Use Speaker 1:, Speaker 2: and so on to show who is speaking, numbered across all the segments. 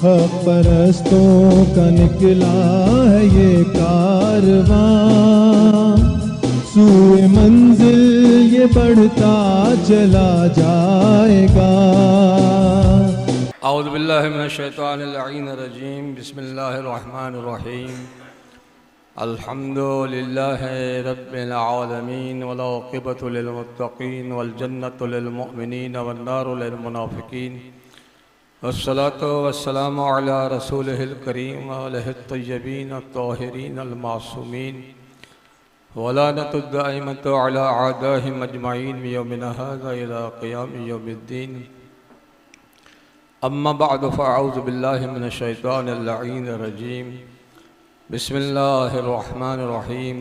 Speaker 1: हक परस्तों का निकला है ये कारवां, सूए मंजिल ये बढ़ता चला जाएगा।
Speaker 2: औज़ु बिल्लाहि मिनश शैतानिर रजीम, बिस्मिल्लाहिर रहमानिर रहीम। अल्हम्दुलिल्लाहि रब्बिल आलमीन वल आक़िबतु लिल मुत्तक़ीन वल जन्नतु लिल मुमिनीन वन नारु लिल मुनाफ़िक़ीन। वस्सलातु वस्सलामु अला रसूलिहिल करीम व आलिहि तय्यबीन अत्ताहिरीन अल मासूमीन वलानतु दाइमतु अला आदाहिम अजमईन मिन यौमिना हाज़ा इला क़ियाम यौमिद्दीन। अम्मा बअद फ़अऊज़ु बिल्लाहि मिनश शैतानिर रजीम, बिस्मिल्लाहिर रहमानिर रहीम।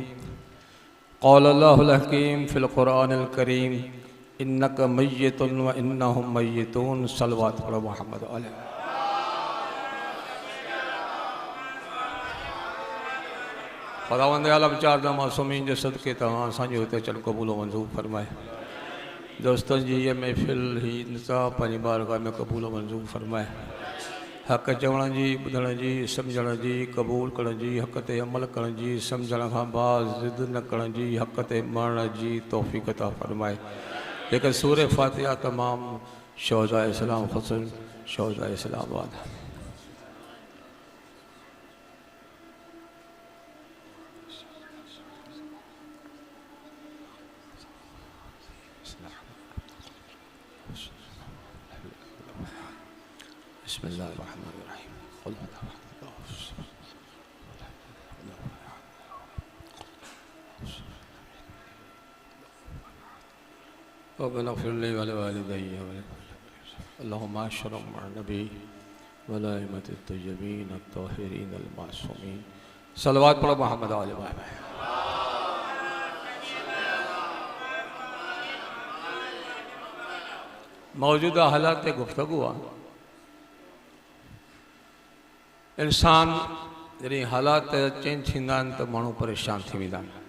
Speaker 2: क़ाल अल्लाहुल हकीम फ़िल क़ुरआनिल करीम, इन्नका मय्यितुन व इन्नहुम मय्यितून। सल्लल्लाहु अलैहि मुहम्मद अलैहि। खुदावंद आलम चार मासूमीन जे सदके तव्हां असांजो हिते चल क़बूल मंज़ूर फरमाए। दोस्तनि जी ये महफ़िल ही निसाब पंहिंजी बारगाह में क़बूल मंज़ूर फरमाए। हक़ चवण जी, ॿुधण जी, सम्झण जी, क़बूल करण जी, हक़ ते अमल करण जी, सम्झण खां बाद ज़िद न करण जी, हक़ ते मरण जी तौफ़ीक़ अता फरमाए। लेकिन सूरह फ़ातिहा तमाम शोहदा इस्लाम हुसैन शोहदा इस्लामाबाद। बिस्मिल्लाहिर्रहमानिर्रहीम। रब्बना इग़फ़िर ली व लिवालिदैया अल्लाहुम्मा अशरफ मअ नबी व अइम्मतित तय्यबीन अत्ताहिरीन अल मासूमीन। सल्लल्लाहु अलैहि मुहम्मद अलैहि व सल्लम। मौजूदा हालात ते गुफ्तगू आहे। इंसान जॾहिं हालात चेंज थींदा आहिनि त माण्हू परेशान थी वेंदा आहिनि।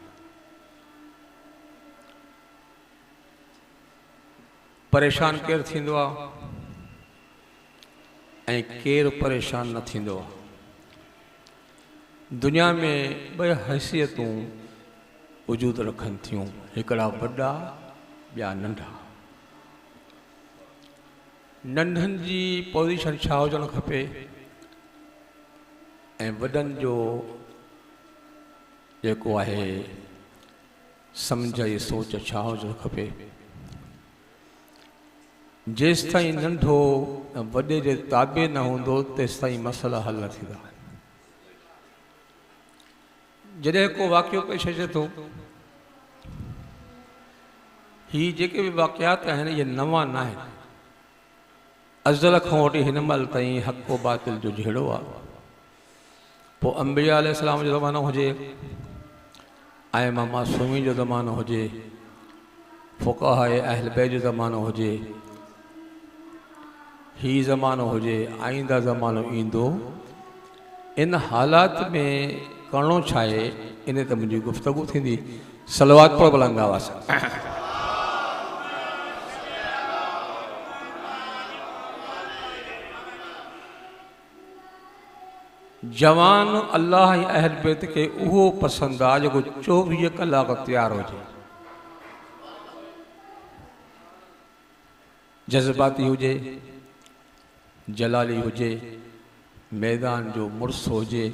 Speaker 2: परेशान केरु थींदो आहे ऐं केरु परेशान न थींदो आहे। दुनिया में ॿ हैसियतूं वजूद रखनि थियूं, हिकिड़ा वॾा ॿिया नंढा। नंढनि जी पोज़ीशन छा हुजणु खपे ऐं वॾनि जो जेको आहे सम्झ जी सोच छा हुजणु खपे। जेसि ताईं नंढो वॾे जे ताबे न हूंदो तेसि ताईं मसइला हल न थींदा। जॾहिं को वाक़ियो पेश अचे थो, ही जेके बि वाक़ियात आहिनि इहे नवां न आहिनि। अज़ल खां वठी हिन महिल ताईं हक़ बातिल जो जहिड़ो आहे। पोइ अंबिया अलैहिस्सलाम जो ज़मानो हुजे, आइमा मासूमीन जो ज़मानो हुजे, फ़ुक़हा अहल बैत जो ज़मानो हुजे, ही ज़मानो हुजे, आईंदा ज़मानो ईंदो। इन हालात में करिणो छा आहे, इन ते मुंहिंजी गुफ़्तगू थींदी। सलवात पढ़ो बुलंद आवाज़ सां। जवान अल्लाह ऐं अहल बैत खे उहो पसंदि आहे जेको 24 कलाक तैयारु हुजे, जज़्बाती हुजे, जलाली हुजे, मैदान जो मुड़ुस हुजे,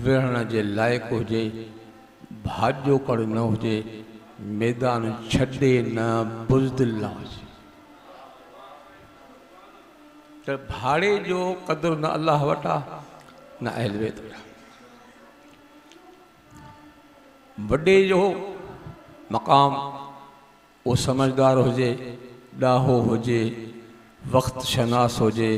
Speaker 2: विहण जे लाइक़ु हुजे, भाॼो कड़ न हुजे, मैदान छॾे न, बुज़दिल न हुजे। त भाड़े जो क़दुरु न अल्लाह वटि आहे न अहल बैत वटि। वॾे जो मक़ाम वो समझदार हुजे, ॾाहो हुजे, वक़्त शनास हुजे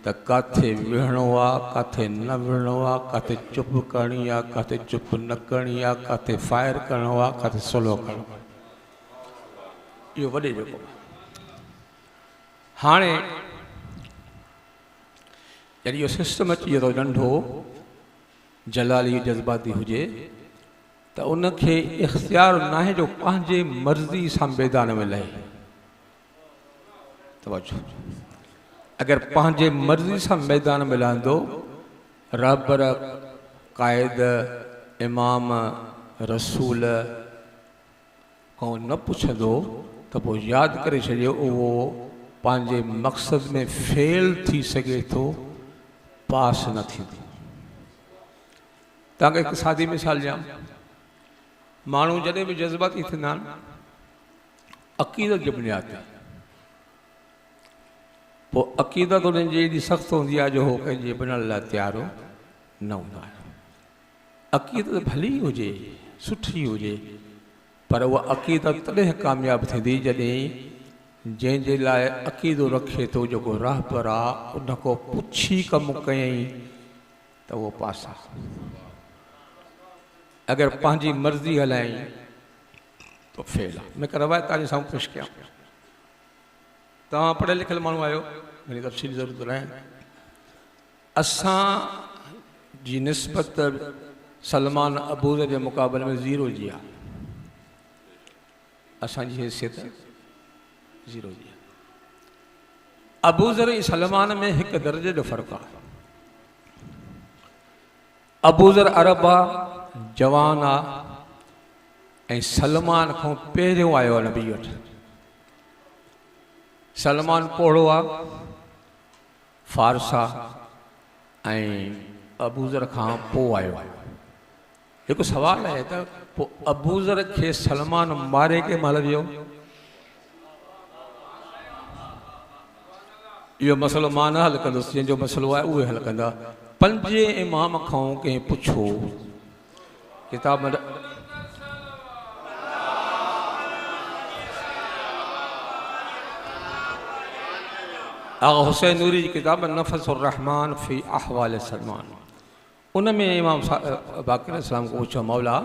Speaker 2: त किथे विहणो आहे, किथे न विहणो आहे, किथे चुप करणी आहे, किथे चुप न करणी आहे, किथे फायर करिणो आहे, किथे सुलह करिणो आहे। इहो वॾे जो कमु आहे। हाणे जॾहिं इहो सिस्टम अची वियो त नंढो जलाली जज़्बाती हुजे त उनखे इख़्तियार न आहे जो पंहिंजे मर्ज़ी सां मैदान में लहे। तवजो। अगर पंहिंजे मर्ज़ी सां मैदान में लहंदो, रहबर, क़ाइद, इमाम, रसूल खां न पुछंदो त पोइ यादि करे छॾियो उहो पंहिंजे मक़सद में फेल थी सघे थो, पास न थींदो। तव्हांखे हिकु सादी मिसाल ॾियां। माण्हू जॾहिं बि जज़्बाती थींदा आहिनि, अक़ीदत जी बुनियाद ते, पोइ अक़ीदत उन्हनि जी एॾी सख़्तु हूंदी आहे जो हो कंहिंजे बनण लाइ तयार न हूंदा आहिनि। अक़ीदत भली हुजे, सुठी हुजे, पर उहा अक़ीदत तॾहिं कामयाबु थींदी जॾहिं जंहिंजे लाइ अक़ीदो रखे थो जेको रहबर आहे, उन खां पुछी कमु कयईं त उहो पास आहे। अगर पंहिंजी मर्ज़ी हलाई तो फेल आहे। मैं रवायत तव्हांजे साम्हूं पेश कयां। तव्हां पढ़ियल लिखियल माण्हू आहियो, मेरी तफ़सील ज़रूरत न आहे। असां जी निस्बत सलमान अबूज़र जे मुक़ाबले में ज़ीरो जी आहे। असांजी हैसियत ज़ीरो जी आहे। अबूज़र ऐं सलमान में हिकु दर्जे जो फ़र्क़ु आहे। अबूज़र अरब आहे, जवान आहे, ऐं सलमान खां पहिरियों आयो आहे नबी वटि। सलमान पोड़ो आहे, फारस आहे, ऐं अबूज़र खां पोइ आयो आहे। हिकु सुवालु आहे त पोइ अबूज़र खे सलमान मारे के महिल वियो? इहो मसइलो मां न हल कंदुसि, जंहिंजो मसइलो आहे उहे हल कंदा। पंजे इमाम खां कंहिं पुछो, किताब में आगा हुसैन नूरी जी किताब नफ़्सुर रहमान फ़ी अहवाल सलमान, उन में इमाम बाक़र इस्लाम को पूछो, मौला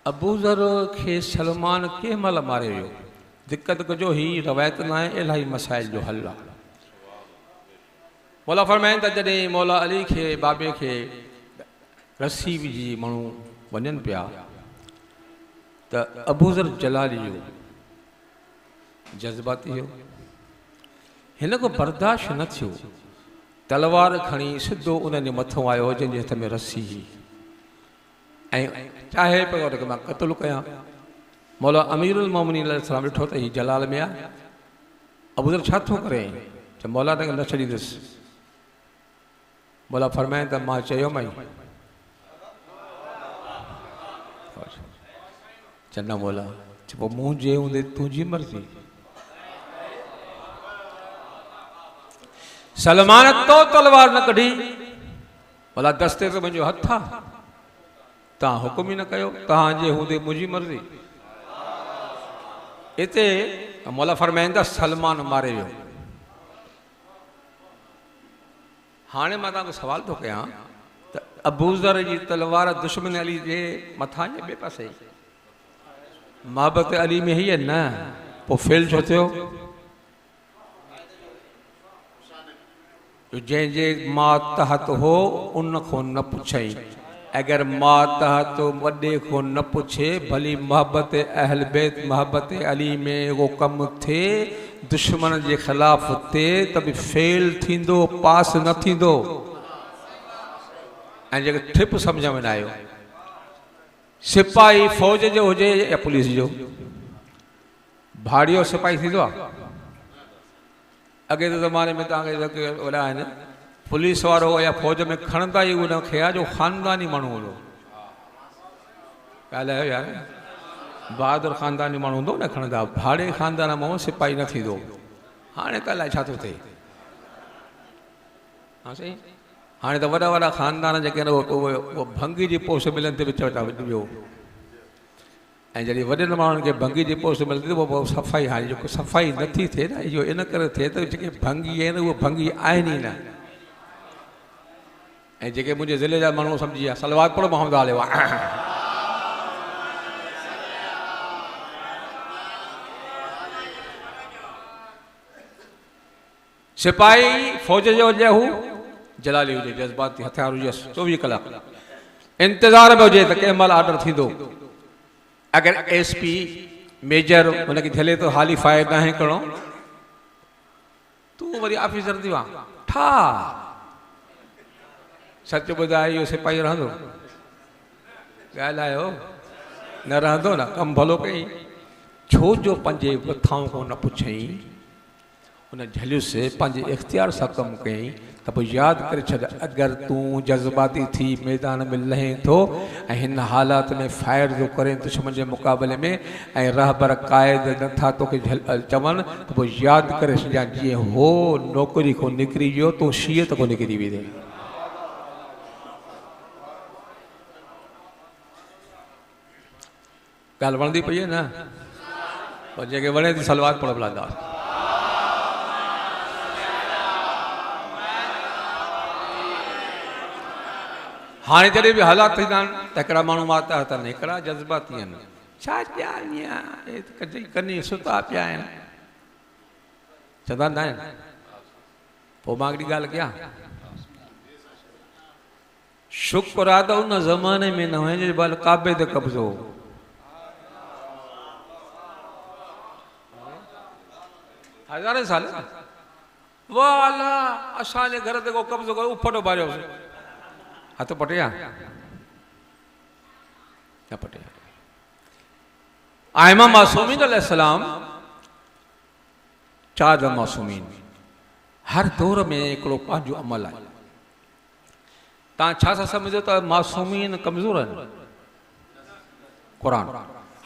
Speaker 2: अबूज़र खे सलमान कंहिं महिल मारे वियो? दिक़त कजो, ही रवायत न आहे, इलाही मसाइल जो हल आहे। मौला फरमाइनि त जॾहिं मौला अली खे बाबे खे रस्सी विझी माण्हू वञनि पिया त अबूज़र जलाली जो जज़्बाती हो, हिन को बर्दाश्त न थियो, तलवार खणी सिधो उन्हनि जे मथां आयो जंहिंजे हथ में रस्सी हुई, ऐं चाहे पियो त मां क़त्ल कयां। मौला अमीरुल मोमिनीन अलैहिस्सलाम ॾिठो त हीउ जलाल में आहे। अबूज़र छा थो करे? त मौला तव्हांखे न छॾींदुसि। मौला फरमाइनि त मां चयोमांइ, चङा मौला, पोइ मुंहिंजे हूंदे तुंहिंजी मर्ज़ी। सलमान तो तलवार न कढी, भला दस्ते ते मुंहिंजो हथु आहे, तव्हां हुकुम ई न कयो, तव्हांजे हूंदे मुंहिंजी मर्ज़ी। हिते मौला फरमाइनि था सलमान मारे वियो। हाणे मां तव्हांखे सवाल थो कयां त अबूज़र जी तलवार दुश्मन अली जे मथां या ॿिए पासे? मोहब्बत अली में ही है न, पोइ फेल छो थियो? जंहिंजे मातहत हो उन खां न पुछई। अगर मातहत वॾे खां न पुछे, भली मोहब्बत अहल बैत मोहब्बत अली में वो कम थे दुश्मन जे ख़िलाफ़ थे त बि फेल थींदो, पास न थींदो। ऐं जेके ठिप सम्झ में न आयो, सिपाही फ़ौज जो हुजे या पुलिस जो, भाड़ियो सिपाही थींदो आहे? अॻे जे ज़माने में तव्हांखे जेके वॾा आहिनि, पुलिस वारो या फ़ौज में खणंदा ई उनखे आहे जो ख़ानदानी माण्हू हूंदो। ॻाल्हायो यार, बहादुर ख़ानदानी माण्हू हूंदो न खणंदा। भाड़े ख़ानदान मां सिपाही न थींदो। हाणे त अलाए छा थो थिए। हा साईं, हाणे त वॾा वॾा ख़ानदान जेके आहिनि उहे भंगी जी पोस्ट मिलनि ते विच था वियो। ऐं जॾहिं वॾनि माण्हुनि खे भंगी जी पोस्ट मिलंदी त पोइ सफ़ाई, हाणे जेको सफ़ाई नथी थिए न, इहो इन करे थिए त जेके भंगी आहिनि उहे भंगी आहिनि ई न। ऐं जेके मुंहिंजे ज़िले जा माण्हू सम्झी विया, सलवात पढ़ो मोहम्मद आले वाह, सिपाही फ़ौज जो हुजे, हू जलाली हुजे, जज़्बाती हथियार हुजे, 24 कलाक इंतज़ार में हुजे त कंहिं महिल ऑर्डर थींदो। अगर एसपी मेजर हुनखे झले तो हाली फायर नाहे करिणो, तू वरी ऑफिसर थी वहाँ ठा सच ॿुधाए इहो सिपाही रहंदो ॻाल्हायो न रहंदो न कमु भलो कई छो जो पंहिंजे मथां को न पुछई उन झलियुस पंहिंजे इख़्तियार सां कमु कयईं त पोइ यादि करे छॾ अगरि तूं जज़्बाती थी मैदान में लहें थो ऐं हिन हालात में फायर जो करें दुश्मन जे मुक़ाबले में ऐं रहबर क़ाइद नथा तोखे चवनि त पोइ यादि करे छॾियां जीअं हो नौकिरी खां निकिरी वियो तूं शीयत खां निकिरी वेंदे ॻाल्हि वणंदी पई आहे न पर जेके वणे थी सलवार पढ़ भला हाणे जॾहिं बि हालात थींदा आहिनि त हिकिड़ा माण्हू माता अथनि हिकिड़ा जज़्बाती आहिनि छा ॼाणी कनी सुता पिया आहिनि चवंदा न आहिनि पोइ मां हिकिड़ी ॻाल्हि कयां शुक्र आहे त उन ज़माने में न हुजे बल काबे ते कब्ज़ो हज़ारे साल वाह अल्लाह असांजे घर ते को कब्ज़ो कयो उफटो बारियोसीं हथ पटिया न पटिया आइमा मासूमीन अलैहिस्सलाम चार मासूमीन हर दौर में हिकिड़ो पंहिंजो अमल आहे तव्हां छा था सम्झो त मासूमीन कमज़ोर आहिनि क़ुरान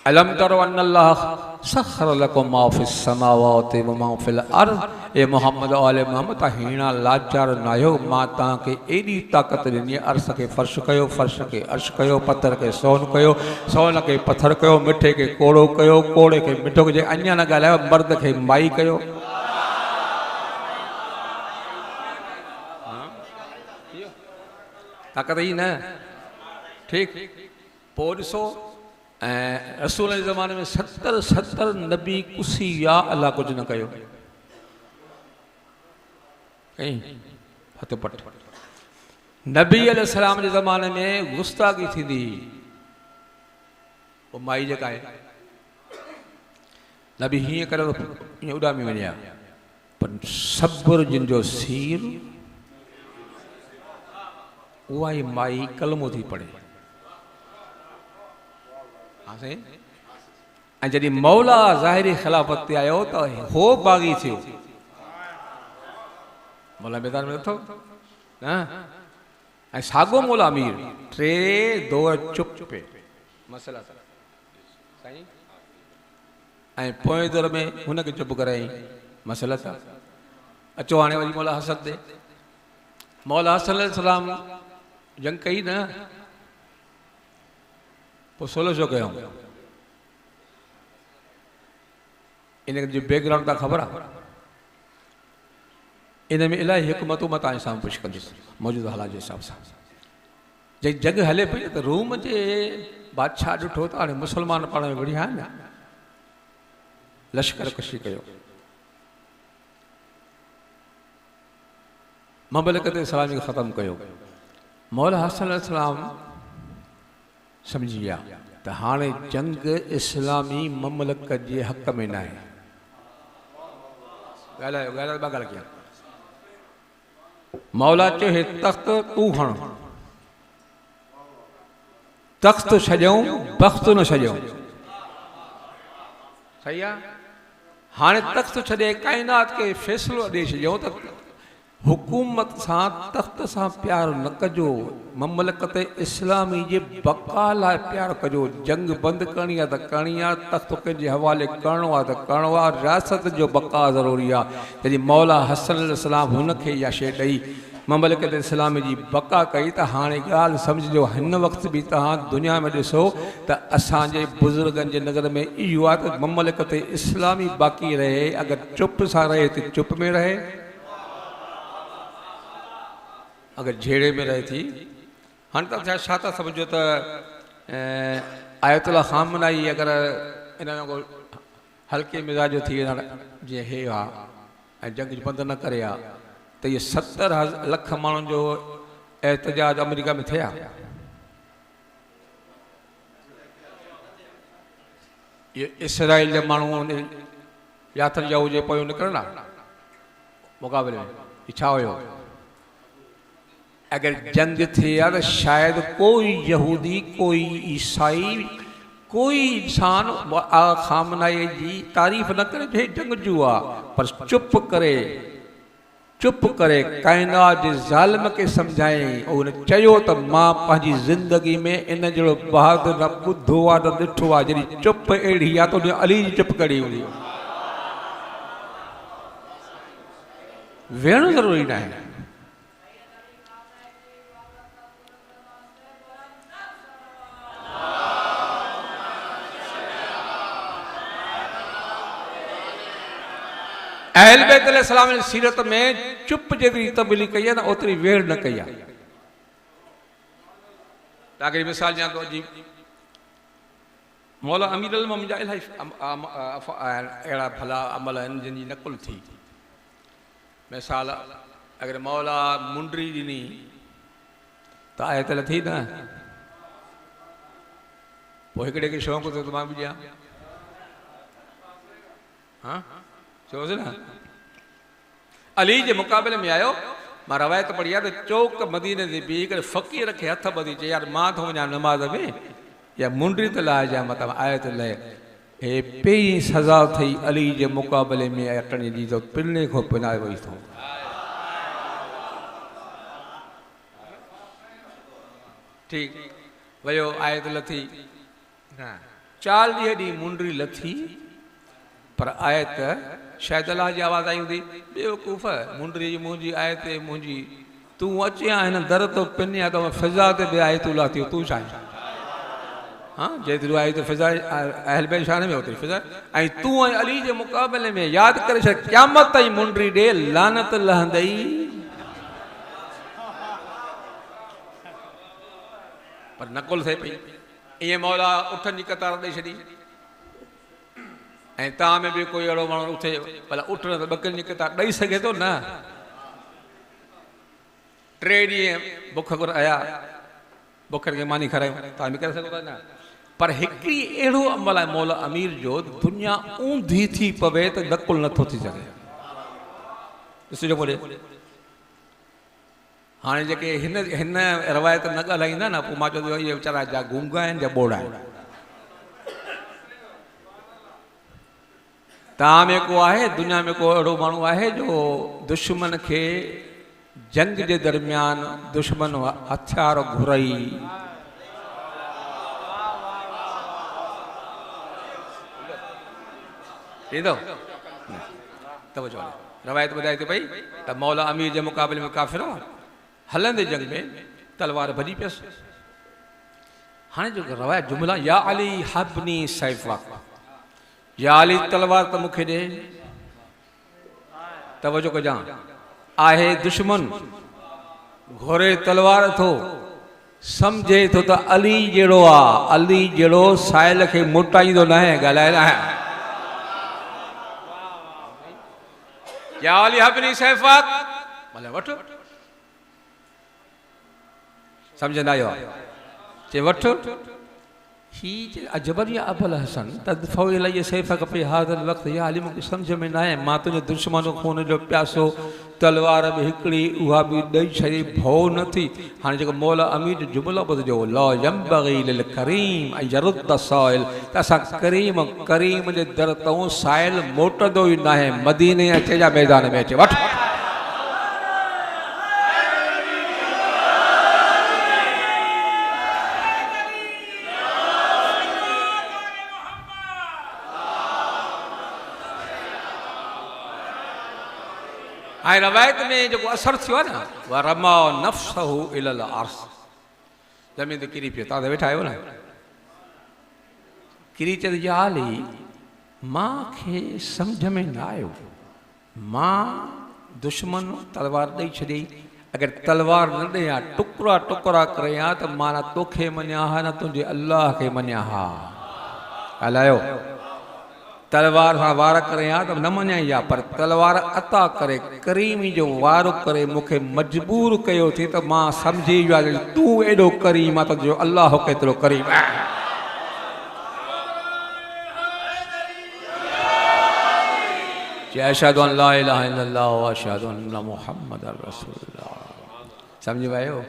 Speaker 2: अलम तरो अन्नल्लाह सख़र लकुम मा फ़िस समावाति व मा फ़िल अर्ज़ ए मोहम्मद आले मोहम्मद ता हीणा लाचार नायो मां तव्हांखे एॾी ताक़त ॾिनी अर्श खे फ़र्श कयो फ़र्श खे अर्श कयो पत्थर खे सोन कयो सोन खे पत्थर कयो मिठे खे कोड़ो कयो कोड़े खे मिठो कजे अञा न ॻाल्हायो मर्द खे माई कयो ताक़त ई न ठीकु पोइ ॾिसो ऐं रसूल जे ज़माने में 70 नबी कुसी या अलाह कुझु न कयो कई हथ पट नबी अलैहिस्सलाम जे ज़माने में गुस्ताखी थींदी पोइ माई जेका आहे नबी हीअं करे हीअं उॾामी वञे पर सब्र जिन जो सीर उहा ई माई कलमो थी पढ़े ऐं जॾहिं मौला ज़ाहिरी ख़िलाफ़त ते आयो त हो बाग़ी थियो मौला मैदान में नथो न ऐं साॻो मौला अमीर टे दौर चुप चुपे मसला साईं ऐं पोएं दौर में हुनखे चुप कराई मसला था अचो हाणे वरी मौला हसन ते मौला हसन अलैहिस्सलाम जंग कई न पोइ सोलो छो कयूं इन जो बैकग्राउंड तव्हां ख़बर आहे इन में इलाही हिकमतूं मां तव्हां सां पुछ कंदुसि मौजूदा हालात जे हिसाब सां जंहिं जंग हले पई त रूम जे बादशाह ॾिठो त हाणे मुस्लमान पाण में बढ़िया आहिनि लश्कर कशी कयो ममलिकत इस्लामी खे ख़तमु कयो मौला हसन अलैहिस्सलाम समझी विया त हाणे जंग इस्लामी ममलिकत जे हक़ में न आहे ॻाल्हायो ॻाल्हायो ॿ ॻाल्हि कया मौला चयो हे तख़्त तूं हण तख़्त छॾियऊं बख़्त न छॾियऊं सही आहे हाणे तख़्त छॾे काइनात खे फ़ैसिलो ॾेई छॾियऊं त हुकूमत सां तख़्त सां प्यार न कजो ममलिकत इस्लामी जे बका लाइ प्यार कजो जंग बंदि करणी आहे त करणी आहे तख़्त कंहिंजे हवाले करिणो आहे त करिणो आहे रियासत जो बका ज़रूरी आहे जॾहिं मौला हसन अलैहिस्सलाम हुनखे इहा शइ ॾेई ममलिकत इस्लामी जी बका कई त हाणे ॻाल्हि सम्झिजो हिन वक़्तु बि तव्हां दुनिया में ॾिसो त असांजे बुज़ुर्गनि जे नज़र में इहो आहे त ममलिकत इस्लामी बाक़ी रहे अगरि चुप सां रहे त चुप में रहे अगर झेड़े में रहे थी हाँ तो छा था समझो तो आयतुल्ला खामनाई अगर इन हल्के मिजाज थी जी हे जंग बंद न करे तो ये 70 लख माण्हुनि जो एहतजाज अमेरिका में थिया ये इसराइल जे माण्हू यात्रा जा हुजे पोइ निकिरना मुक़ाबले में छा हुयो अगर जंग थे यार शायद कोई यहूदी कोई ईसाई कोई इंसान खामनाई जी तारीफ़ न करे जे जंग जो आ पर चुप करे कायनात जे ज़ालिम के समझाई उन चयो त मां पंहिंजी ज़िंदगी में इन जहिड़ो बहादुर न ॿुधो आहे न ॾिठो आहे जहिड़ी चुप अहिड़ी आहे त उन अली जी चुप कड़ी हूंदी वेहणो ज़रूरी न आहे अहल बैत अलैहिस्सलाम जी सीरत में चुप जेतिरी तब्दीली कई है ना ओतिरी वेड़ न कई है तव्हांखे मिसाल ॾियां थो जी मौला अमीर अल मोमिनीन जा इलाही अहिड़ा भला अमल आहिनि जिन जी नकुल थी मिसाल अगर मौला मुंडरी ॾिनी त आयत लथी न पोइ हिकिड़े खे शौक़ु थियो त मां बि ॾियां हाँ चोसि न अली जे मुक़ाबले में आयो मां रवायत पढ़ी आहे त चौक मदीने ते बीह करे फ़क़ीर खे हथ ॿधी चई यार मां थो वञा नमाज़ में या मुंडी त लाइ जा मतिलबु आयत लाइ हे पहिरीं सज़ा थी अली जे मुक़ाबले में अटणी जी त पिने खां पिनाए वई थो ठीकु वियो आयत लथी 40 ॾींहं मुंडी लथी पर आयत शायद अल्लाह जी आवाज़ आई हूंदी बेवकूफ़ मुंडरी जी मुंहिंजी आयत मुंहिंजी तूं अचे हिन दर तो पिने आहे त फिज़ा ते बि आयतूं लाथियूं तूं छा हाँ जेतिरो आई त फिज़ा अहल बैत शान में ओतिरी फिज़ा ऐं तूं ऐं अली जे मुक़ाबले में यादि करे छॾ क़यामत ताईं मुंडरी ॾे लानत लहंदई पर नकुल थिए पई ईअं मौला उठनि जी कतार ॾेई छॾी ऐं तव्हां में बि कोई अहिड़ो माण्हू उथे भला उठ न त ॿकियुनि जी किताब ॾेई सघे थो न 3 ॾींहं बुख घुर आया बुखनि खे मानी खारायूं तव्हां बि करे सघो था न पर हिकिड़ी अहिड़ो अमल आहे मौला अमीर जो दुनिया ऊंधी थी पवे त नकुल नथो थी सघे ॾिसिजो पोइ हाणे जेके हिन रवायत न ॻाल्हाईंदा न पोइ मां चवंदो इहे वीचारा जा गूंगा आहिनि या ॿोड़ा आहिनि तव्हां में को आहे दुनिया में को अहिड़ो माण्हू आहे जो दुश्मन खे जंग जे दरमियान दुश्मन हथियार घुरई थींदो तवजो रवायत ॿुधाए थी पई त मौला अमीर जे मुक़ाबले में काफ़िर हलंदे जंग में तलवार भॼी पियसि हाणे जो रवायत जुमला या अली हबनी सैफ़ा या अली तलवार त मूंखे ॾे तवजो कजां आहे दुश्मन घोरे तलवार थो सम्झे थो त अली जहिड़ो आहे अली जहिड़ो साहिल खे मोटाईंदो न आहे ॻाल्हाए न आहे या अली हबनी सैफ़ा भले वठो सम्झंदा आहियो चे वठो ही अजबर या अबल हसन तदफ़ो इलाही सैफ़ खपे हाज़िर वक़्तु या अली मूंखे सम्झ में न आहे मां तुंहिंजो दुश्मन खून जो प्यासो तलवार बि हिकिड़ी उहा बि ॾेई छॾी भउ न थी हाणे जेको मौला अमीर जो जुमिलो ॿुधिजो ला यंबग़ी लिल करीम ऐं यरुद्द साइल त असां करीम जे दर तां साइल मोटंदो ई न आहे मदीने अचे या मैदान में अचे वठ ऐं रवायत में जेको असरु थियो आहे न वा रमा नफ़्सहु इलल अर्श ज़मीन ते किरी पियो तव्हां त वेठा आहियो न किरी चए या अली मूंखे सम्झ में न आयो मां दुश्मन तलवार ॾेई छॾी अगरि तलवार न ॾियां टुकड़ा टुकड़ा करे हा त मां न तोखे मञिया हा न तुंहिंजे अलाह खे मञिया हा ॻाल्हायो तलवार सां वार करे हा त न मञाई आहे पर तलवार अता करे करीमी जो वार करे मूंखे मजबूर कयो थी त मां सम्झी वियो आहे तूं एॾो करीम आहे तुंहिंजो अलाह केतिरो करीम आहे अशहदु अन ला इलाहा इल्लल्लाह व अशहदु अन्न मुहम्मदर रसूलुल्लाह। समझ पाए हो?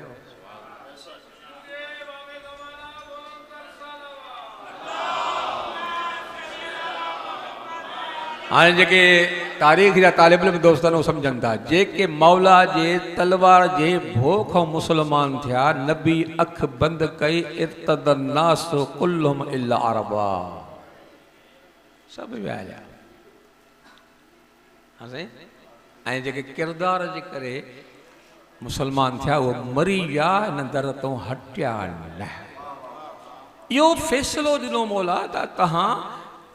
Speaker 2: हाँ जेके तारीख़ जा तालिब इल्म दोस्त आहिनि सम्झनि था जेके मौला जे तलवार जे भोख मुसलमान थिया नबी अख बंदि कई इर्तदन नास कुल्लुहुम इल्ला अरबा सभु विया हलिया। हाँ साईं ऐं जेके किरदार जे करे मुसलमान थिया उहो मरी विया इन दर तो हटिया न। इहो फ़ैसिलो ॾिनो मौला त तव्हां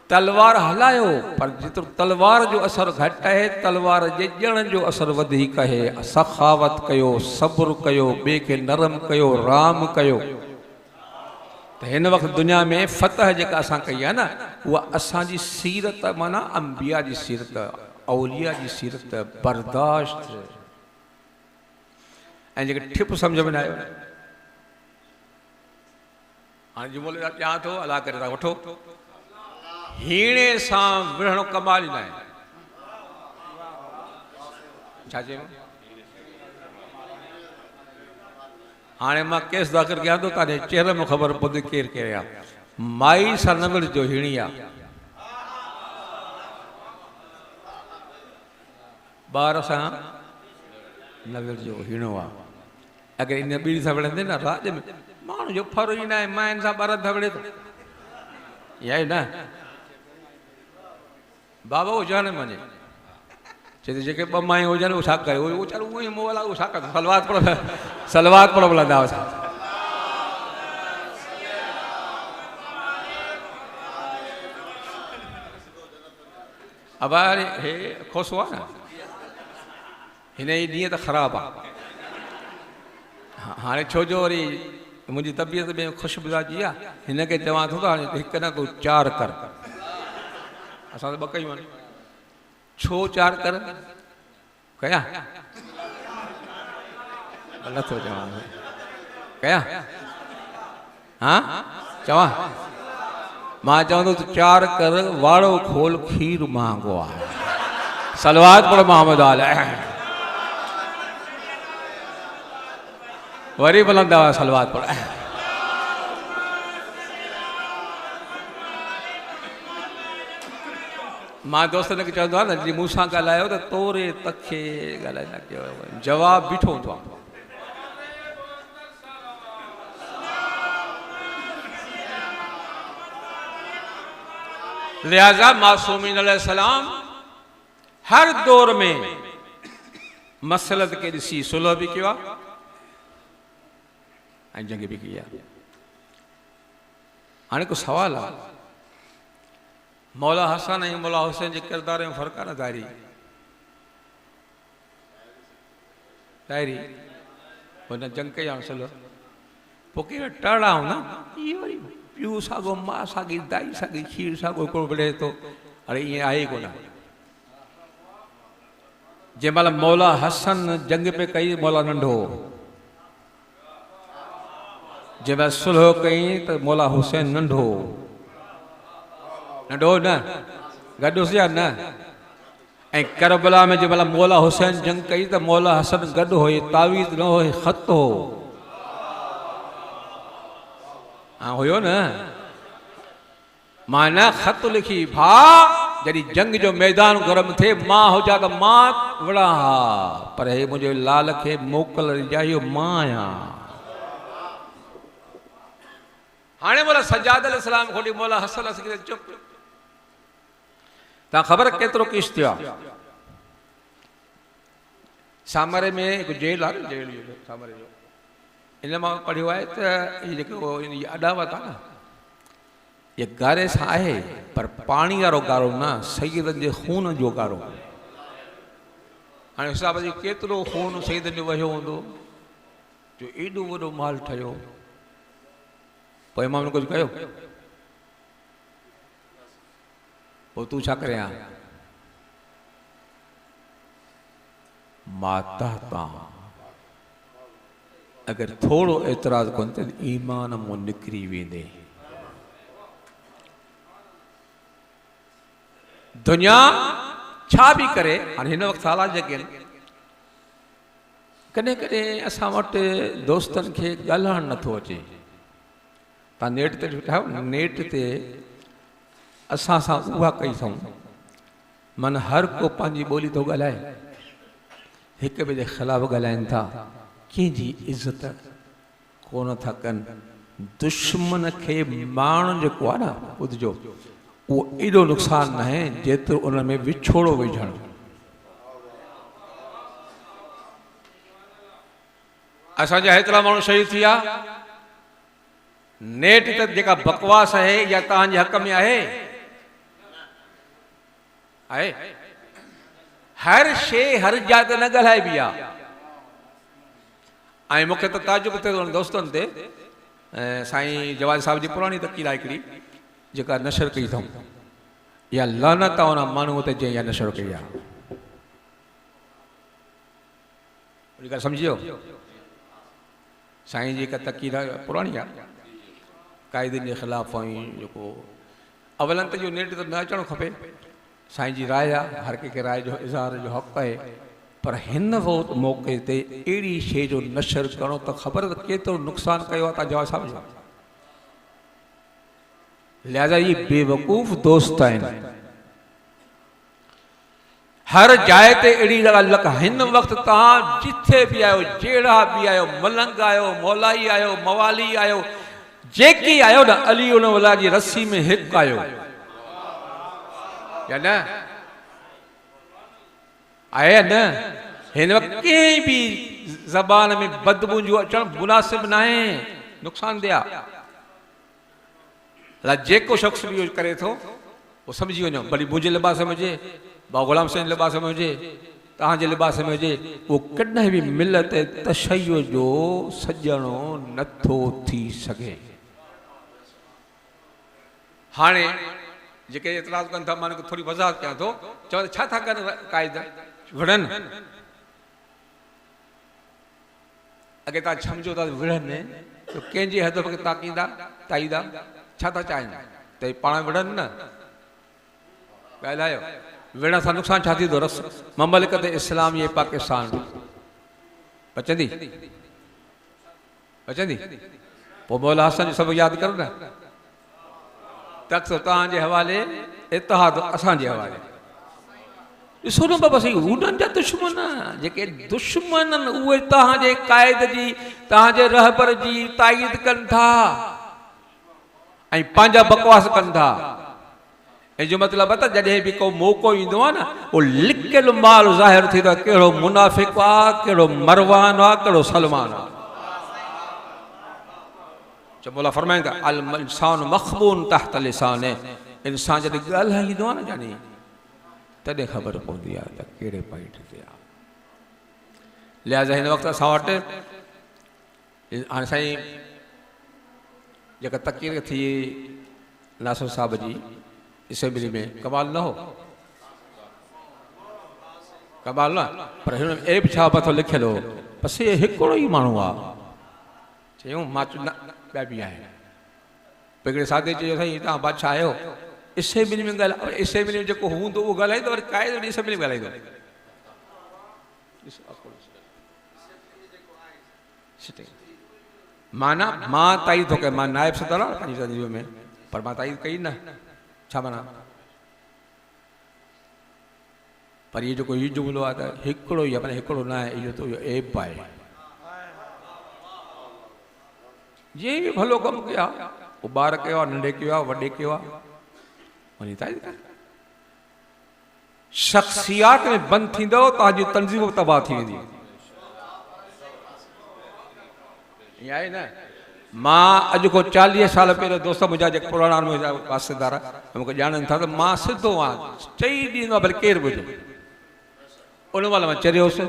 Speaker 2: तलवार हलायो पर जेतिरो तलवार जो असर घटि आहे तलवार जे ॼण जो असर वधीक आहे। सखावत कयो सब्र कयो ॿिए खे नरम कयो राम कयो। त हिन वक़्तु दुनिया में फ़तह जेका असां कई आहे न उहा असांजी सीरत माना अंबिया जी सीरत औलिया जी सीरत बर्दाश्त ऐं जेके ठिप सम्झ में न आयो हाणे जुमो ॼां थो अला करे था वठो हीणे सां विढ़णो कमाल ई न आहे। छा चयो? हाणे मां केस दाख़िल कयां थो तव्हांजे चेहरे में ख़बर पवंदी केरु केरु आहे। माई सां न विढ़जो हीणी आहे। ॿार सां न विढ़जो हीणो आहे। अगरि इन ॿीड़ी सां विढ़ंदे न राज में माण्हू जो फर ई न आहे माइनि सां ॿार सां विढ़े थो इहा आहे न। बाबा वो जाने मने चए जेके ॿ मायूं हुजनि उहो छा करे उहो चल उहो ई मूं वाला उहो छा करे सलवात पढ़ो भला दाव अब हे खोसो आहे न हिन जी ॾींहं त ख़राबु आहे। हाणे छो जो वरी मुंहिंजी तबियत में ख़ुशमिज़ाजी आहे हिन खे चवां थो त हाणे हिकु न को 4 कर। असां त ॿ कयूं आहिनि छो 4 कर कया नथो चवां कया हा चवां मां चवंदो त 4 कर वाड़ो खोल खीर महांगो आहे। सलवात पढ़ मोहम्मद आल वरी बुलंदा हुआ सलवात पढ़। मां दोस्तनि खे चवंदो आहे न जीअं मूंसां ॻाल्हायो त तोरे तखे ॻाल्हाए न कयो जवाबु बीठो हूंदो आहे। लिहाज़ा मासूमीन अलैहिस्सलाम हर दौर में मसलत के ॾिसी सुलह बि कयो आहे ऐं जंग बि कई आहे। हाणे को सवाल आहे मौला हसन ऐं मौला हुसैन जे किरदार में फ़र्क़ु आहे न ताहिरी हुन जंग कई आहे सुलह पोइ कहिड़ा टड़ा हूंदा इहो वरी पीउ साॻो माउ साॻी दाई साॻी खीर साॻो हिकिड़ो विढ़े थो अड़े ईअं आहे ई कोन। जंहिं महिल मौला हसन जंग पे कई मौला नंढो जंहिं महिल सुलह कई त मौला हुसैन नंढो नंढो न गॾु हुजे या न। ऐं करबला में जंहिं महिल मौला हुसैन जंग कई त मौला हसन गॾु हुई तावीज़ न हुई ख़त हो हाँ हुयो न मां न ख़त लिखी भा जॾहिं जंग जो मैदान गरम थे मां हुजा त मां विड़ा हा पर हे मुंहिंजे लाल खे मोकल ॾिजां इहो मां आहियां। हाणे मौला सजाद अलैहिस्सलाम खोली मौला हसन चुप तव्हां ख़बर केतिरो केस थियो आहे। सामरे में हिकु जेल आहे जेल सामरे जो इन मां पढ़ियो आहे त हीअ जेको अॾावत आहे न ये गारे सां आहे पर पाणी वारो गारो न सईदनि जे खून जो गारो। हाणे हिसाब जी केतिरो खून सईदनि जो वहियो हूंदो जो एॾो वॾो माल ठहियो पोइ इमाम ने कुझु कयो पोइ तूं छा करे माता तां अगर थोड़ो एतराज कोन त ईमान मो निकरी वेंदे। दुनिया छा भी करे हाणे हिन वक़्तु हालात जेके आहिनि कॾहिं कॾहिं असां वटि दोस्तनि खे ॻाल्हाइणु नथो अचे। तव्हां नेट ते ॾिठो नेट ते असां सां उहा कई अथऊं माना हर को पंहिंजी ॿोली थो ॻाल्हाए, हिक ॿिए जे ख़िलाफ़ु ॻाल्हाइनि था, कंहिंजी इज़त कोन था कनि। दुश्मन खे माण्हू जेको आहे न ॿुधिजो उहो एॾो नुक़सानु न आहे जेतिरो उन में विछोड़ो विझणु। असांजा हेतिरा माण्हू शहीद थी विया। नेट ते जेका बकवास आहे या तव्हांजे हक़ में आहे आहे हर शइ हर जाइ ते न ॻाल्हाइबी आहे। ऐं मूंखे त ताजुब थिए थो दोस्तनि ते साईं जवाज साहिब जी पुराणी तक़ीर आहे हिकिड़ी जेका नशर कई अथऊं, या लानत आहे उन माण्हूअ ते जंहिं इहा नशर कई आहे। ॻाल्हि सम्झियो? साईं जी हिकु तक़ीर पुराणी आहे क़ाइदनि जे ख़िलाफ़ ऐं जेको अवलनि त जो नेट ते न अचणु खपे। साईं जी राय आहे, हर कंहिंखे राय जो इज़हार जो हक़ आहे, पर हिन मौक़े ते अहिड़ी शइ जो नशर करणो त ख़बर त केतिरो नुक़सानु कयो आहे। तव्हां जवाब साहिब जो लिहाज़ा इहे बेवकूफ़ दोस्त आहिनि। हर जाइ ते अहिड़ी ॻाल्हि हिन वक़्तु तव्हां जिथे बि आहियो, जहिड़ा बि आहियो, मलंग आहियो, मौलाई आहियो, मवाली आहियो, जेकी आहियो न अली उन वला जी रस्सी में हिकु आहियो या न आहे न। हिन वक़्तु कंहिं बि ज़बान में बदबू जो अचणु मुनासिब न आहे, नुक़सानदेह आहे। जेको शख़्स बि करे थो उहो सम्झी वञो, भली मुंहिंजे लिबास में हुजे, बाबा ग़ुलाम साईं जे लिबास में हुजे, तव्हांजे लिबास में हुजे, उहो कॾहिं बि मिलत तशय्युअ जो सॼणो नथो थी सघे। हाणे जेके एतिराज़ कनि था मां थोरी वज़ाहत कयां थो, चवनि छा था कनि क़ाइदा विढ़नि। अॻे तव्हां सम्झो था विढ़नि तो कंहिंजे हदफ़ खे ताकीदा ताईदा छा था चाहिनि त पाण विढ़नि न। ॻाल्हायो विढ़ण सां नुक़सानु छा थींदो? रस ममलिकत इस्लामी पाकिस्तान बचंदी बचंदी। पोइ मौला हसन जो सभु यादि करो न, तख़्त तव्हांजे हवाले, इतिहाद असांजे हवाले। ॾिसो न बाबा साईं, उन्हनि जा दुश्मन जेके दुश्मन आहिनि उहे तव्हांजे क़ाइद जी, तव्हांजे रहबर जी ताईद कनि था ऐं पंहिंजा बकवास कनि था। ऐं जो मतिलबु आहे त जॾहिं बि को मौक़ो ईंदो आहे न, उहो लिकियल माल ज़ाहिर थींदो आहे, कहिड़ो मुनाफ़िक़ आहे, कहिड़ो मरवान आहे, कहिड़ो सलमान आहे। मौला फरमाईंदा अल इंसान मख़बून तहत लिसान, इंसान जॾहिं ॻाल्हाईंदो आहे न जानी तॾहिं ख़बर पवंदी आहे त कहिड़े पॉइंट ते आहे। लिहाज़ा हिन वक़्तु असां वटि हाणे साईं जेका तक़ीर थी नासिर साहिब जी असेंबली में, कमाल न हो, कमाल न, पर हिन में एप छा मथो लिखियलु हो, बसि हे हिकिड़ो ई माण्हू आहे। चयूं मां ॿिया बि आहिनि। हिकिड़े सादे चयो साईं तव्हां बादशाह आहियो, असेंबली में ॻाल्हाए, असेंबली में जेको हूंदो उहो ॻाल्हाईंदो, वरी क़ाइदे में असेंबली में ॻाल्हाईंदो। माना मां ताईद थो कयां, मां नाइब सदर आहियां पंहिंजी तंज़ीम में, पर मां ताईद कई न। छा माना? पर इहो जेको हीउ जुमिलो आहे त हिकिड़ो ई आहे, पर हिकिड़ो न आहे, इहो त इहो एप आहे। जंहिं बि भलो कमु कयो आहे, उहो ॿार कयो आहे, नंढे कयो आहे, वॾे कयो आहे, वञी ताईद कर। शख़्सियात में बंदि थींदो तव्हांजी तंज़ीम तबाह थी वेंदी। ईअं आहे न। मां अॼु खां 40 साल पहिरियों दोस्त मुंहिंजा जेके पुराणा मुंहिंजा वास्तेदार मूंखे ॼाणनि था त मां सिधो आहियां, चई ॾींदो आहे भले केरु बि हुजे, उन महिल मां चरियोसि।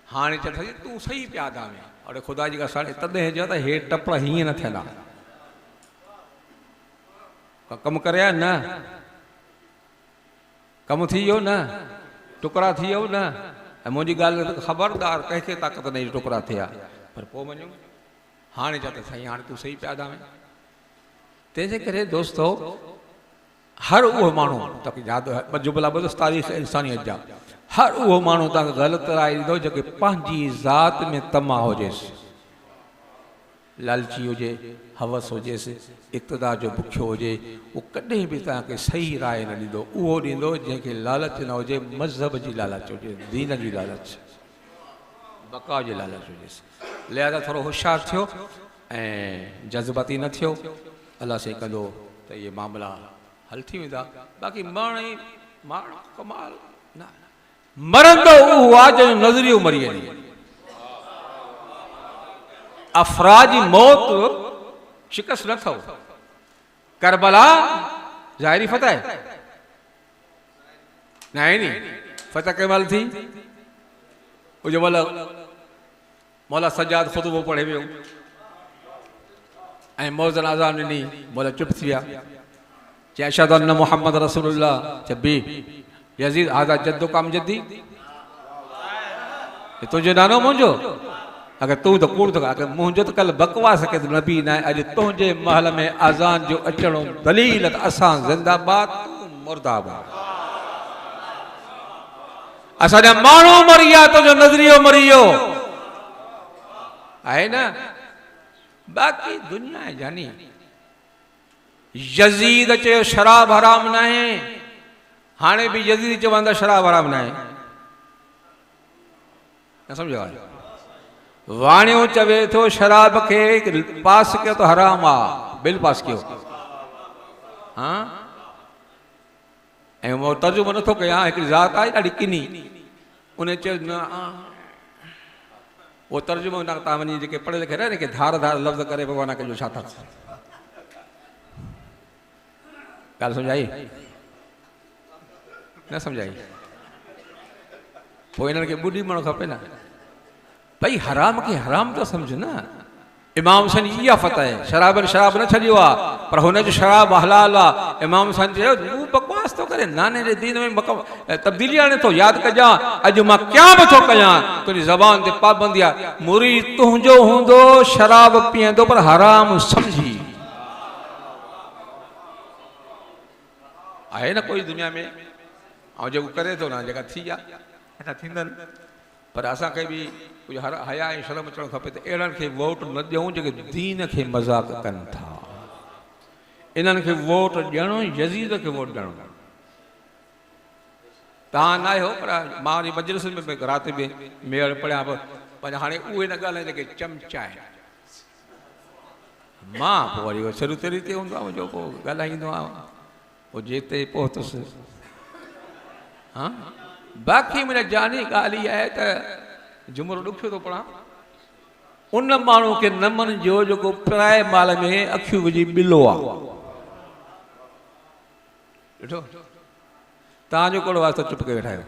Speaker 2: हाणे चए तूं सही पिया था में, और ख़ुदा जी साड़े तॾहिं चयो त हे टपड़ हीअं न थियंदा। कमु करे न, कमु थी वियो न, टुकड़ा थी वियो न। ऐं मुंहिंजी ॻाल्हि ख़बरदार कंहिंखे ताक़त न टुकड़ा थिया, पर पोइ वञूं हाणे चए त साईं हाणे तूं सही पिया था में। तंहिंजे करे दोस्तो हर वो माण्हू तव्हांखे यादि ॿ जुमला ॿुधोसि तारीख़ इंसानियत जा। हर उहो माण्हू तव्हांखे ग़लति राय ॾींदो जेके पंहिंजी ज़ात में तमा हुजेसि, लालची हुजे, हवस हुजेसि, इक़्तिदार जो बुखियो हुजे, उहो कॾहिं बि तव्हांखे सही राय न ॾींदो। उहो ॾींदो जंहिंखे लालच न हुजे, मज़हब जी लालच हुजे, दीन जी लालच, बका जी लालच हुजेसि। लिहाज़ा थोरो होशियारु थियो ऐं जज़्बाती न थियो। अलाह से कंदो त इहे मामला हल थी वेंदा। बाक़ी माण्हू कमाल न मरंदो उहो आहे जो नज़रियो मरी वञे। अफराजी मौत शिकस्त न अथव। करबला ज़ाहिरी फतह न आहे नी। फतह कंहिं महिल थी? उहो महिल मौला सजाद ख़ुतबो पढ़े वियो ऐं मौज़न आज़ान ॾिनी, मौला चुप थी विया। चई अशहदु अन्न मुहम्मद रसूलुल्लाह। चए बी यज़ीद हाज़ा जद्दो काम जद्दी, तुंहिंजो नानो मुंहिंजो। अगर तूं त कूड़ थो अगर मुंहिंजो त कल बकवास के नबी न आहे। अॼु तुंहिंजे महल में अज़ान जो अचणो दलील त असां ज़िंदाबाद, तूं मुर्दाबाद। असांजा माण्हू मरी विया, तुंहिंजो नज़रियो मरी वियो आहे न। बाक़ी दुनिया जानी यज़ीद चयो शराब हराम न आहे, हाणे बि यज़ीद चवंदा शराब हराम न आहे। न सम्झो? वाणियो चवे थो शराब खे पास कयो त हराम आहे, बिल पास कयो। हाँ ऐं उहो तर्जुमो नथो कयां। हिकिड़ी ज़ात आहे ॾाढी किनी, उन चयो न वो तर्जुमो न तव्हां वञी जेके पढ़े लिखे रहे के धार धार लफ़्ज़ करे भॻवान कंहिंजो छा था। ॻाल्हि सम्झाई न सम्झाई? पोइ हिननि खे ॿुधी मणो खपे न भई हराम खे हराम त सम्झ न। इमाम हुसैन इहा फतह आहे। शराब न छॾियो आहे, पर हुनजो शराब हलाल आहे। इमाम हुसैन चयो तूं बकवास थो करे, नाने जे दीन में तब्दीली आणे थो। यादि कजां अॼु मां क्या बि थो कयां, तुंहिंजी ज़बान ते पाबंदी आहे। मुरीद तुंहिंजो हूंदो शराब पीअंदो पर हराम सम्झी। आहे न कोई दुनिया में ऐं जेको करे थो न, जेका थी विया असां थींदनि। पर असांखे बि कुझु हया ऐं शर्म अचणु खपे त अहिड़नि खे वोट न ॾियूं जेके दीन खे मज़ाक़ कनि था। इन्हनि खे वोट ॾियणो, यज़ीद खे वोट ॾियणो। तव्हां न आहियो पर मां वञी मजलिस में राति में मेड़ पढ़ियां पर हाणे उहे न ॻाल्हाइनि जेके चमचा आहिनि। मां पोइ वरी शुरू तेरी ते हूंदो आहे मुंहिंजो, पोइ ॻाल्हाईंदो आहियां, पोइ जेते पहुतुसि। हा बाक़ी मुंहिंजा जानी ॻाल्हि इहा आहे त जुमिरो ॾुखियो थो पढ़ां। उन माण्हू खे न मञिजो जेको पराए माल में अखियूं विझी ॿिलो आहे। ॾिठो तव्हांजो कहिड़ो वास्तो चुप करे वेठा आहियो।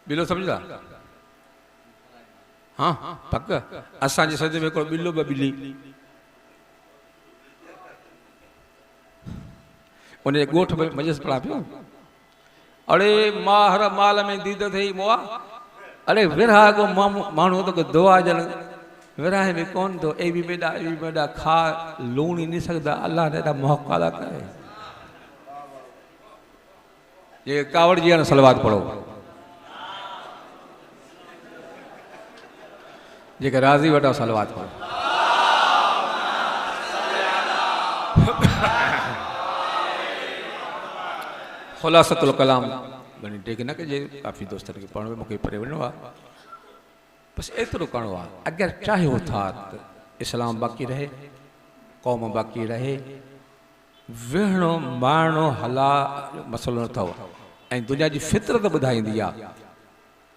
Speaker 2: ॿिलो सम्झंदा? हाँ पक असांजे सज में हिकिड़ो ॿिलो ॿ ॿिली उन ॻोठ में मजलिस पढ़ा पियो। अड़े मां हर माल में दीद थई मोआ। अरे विरहागो माण्हू तो दुआ जन विरहाए में कौन तो ए भी बेटा खा लूण ही नहीं सकता। अल्लाह ने मोहकाला करे ये कावड़ जी सलवात पढ़ो जेके राज़ी वटा सलवात पढ़ो। खुलासतुल कलाम घणी टेक न कजे। काफ़ी दोस्तनि खे पढ़ण में मूंखे परे वञिणो आहे। बसि एतिरो करिणो आहे। अगरि चाहियो था त इस्लाम बाक़ी रहे, क़ौम बाक़ी रहे, विहणो मारणो हला मसइलो न अथव। ऐं दुनिया जी फितरत ॿुधाईंदी आहे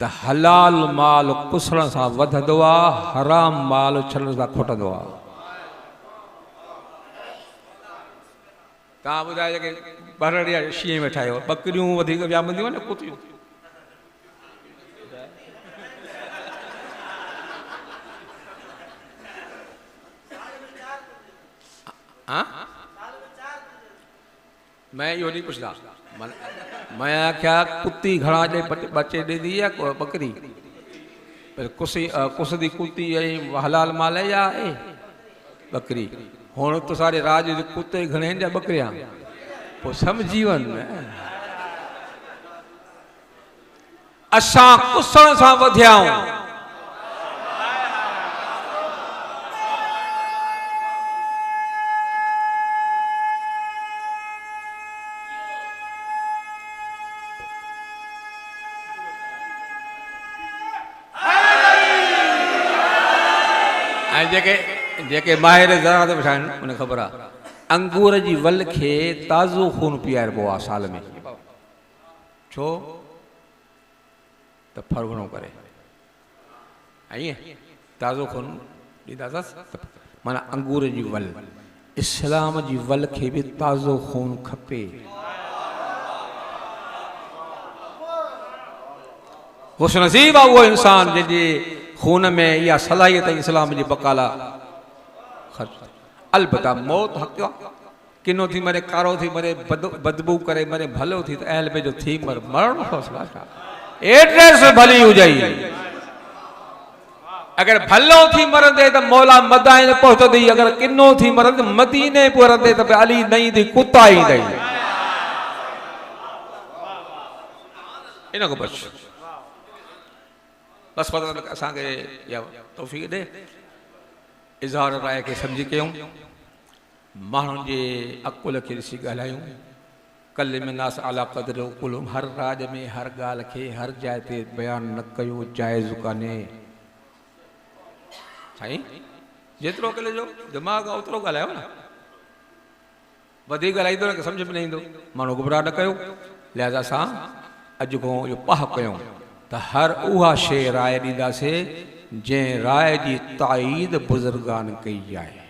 Speaker 2: त हलाल माल कुसण सां वधंदो आहे, हराम माल छलण सां खोटंदो आहे। तव्हां ॿुधायो जेके बरड़िया शींहं वेठा आहियो, बकरियूं वधीक वियामंदियूं आहिनि कुतियूं। हाँ मैं इहो नहीं पुछदा। मैं आख्या कुत्ती घणा जे बच्चे ॾींदी या बकरी? कुस दी कुत्ती हलाल माल या आहे? बकरी हुण तो सारे राज जे कुत्ते घणे जा बकरियां पोइ समझी वञ असां कुसण सां वधियाऊं जेके माहिर ज़राअत वेठा आहिनि उन ख़बर आहे अंगूर जी वल खे ताज़ो खून पीआरिबो आहे साल में छो त फरवणो करे ईअं ताज़ो खून ॾींदासीं माना अंगूर जी वल इस्लाम जी वल खे बि ताज़ो खून खपे खुशनसीब आहे उहो इंसान जंहिंजे खून में इहा सलाहियत इस्लाम जी बकाला अलबत्ता मौत हक़ किनो थी मरे कारो थी मरे बदबू करे मरे भलो थी त अहल में जो थी मर मरण फैसला एड्रेस भली हुजई अगर भलो थी मरंदे त मौला मदाइन पहुचंदी अगर किनो थी मरंदे मदीने पहुचंदे त अली नहीं थी कुत्ता ईंदई इन को बस बस पता असांखे या तौफ़ीक़ दे इज़हार राय के समझी कयूं माण्हुनि जे अकुल खे ॾिसी ॻाल्हायूं कल में नास आला क़दर उकुलुम हर राज में हर ॻाल्हि खे हर जाइ ते बयानु न कयो जाइज़ कान्हे साईं जेतिरो अकुल जो दिमाग़ आहे ओतिरो ॻाल्हायो न वधीक ॻाल्हाईंदो न सम्झ में न ईंदो माण्हू गुमराह न कयो लिहाज़ा असां अॼु खां इहो पाह कयूं त हर उहा शइ राय ॾींदासीं जंहिं राय जी ताईद बुज़ुर्गान कई आहे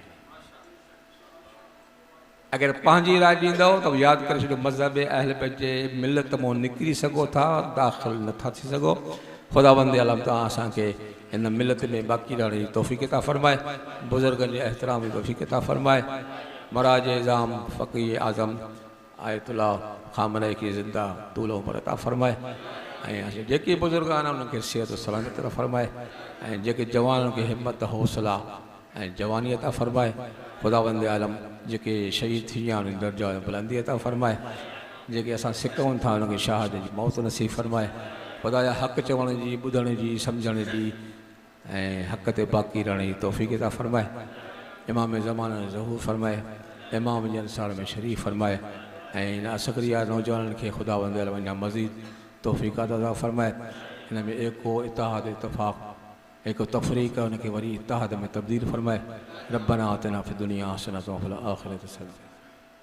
Speaker 2: अगर पंहिंजी राय ॾींदव त यादि करे छॾियो मज़हब अहल पंहिंजे मिलत मां निकिरी सघो था दाख़िल नथा थी सघो ख़ुदावंद आलम तव्हां असांखे हिन मिलत में बाक़ी रहण जी तौफ़ीक़ अता फ़रमाए बुज़ुर्गनि जे एहतराम जी तौफ़ीक़ अता फ़रमाए मराज इज़ाम फ़क़ीह आज़म आयतुल्लाह ख़ामनई की ज़िंदा तूल उमर अता फ़रमाए ऐं जेके बुज़ुर्ग आहिनि उन्हनि खे सिहत सलामत अता फ़रमाए ऐं जेके जवाननि खे हिमत हौसला ऐं जवानी अता फ़रमाए ख़ुदावंद आलम जेके शहीद थी विया उन्हनि दर्जा बुलंदी अता फ़रमाए जेके असां सिकूं था उन्हनि खे शहादत जी मौत नसीब फ़रमाए ख़ुदा जा हक़ चवण जी ॿुधण जी सम्झण जी ऐं हक़ ते बाक़ी रहण जी तौफ़ीक़ अता फ़रमाए इमाम ज़मान ज़हूर फ़रमाए इमाम जे अंसार में शरीफ़ फ़रमाए ऐं हिन असकरिया नौजवाननि खे ख़ुदावंद आलम अञा मज़ीद तौफ़ीक़ अता फ़रमाए हिन में एको इत्तेहाद इत्तफ़ाक़ एको तफ़रीक़ उनखे वरी इत्तेहाद में तब्दील फ़रमाए रब्बना आतिना फ़िद दुनिया हसनतन व फ़िल आख़िरति हसनतन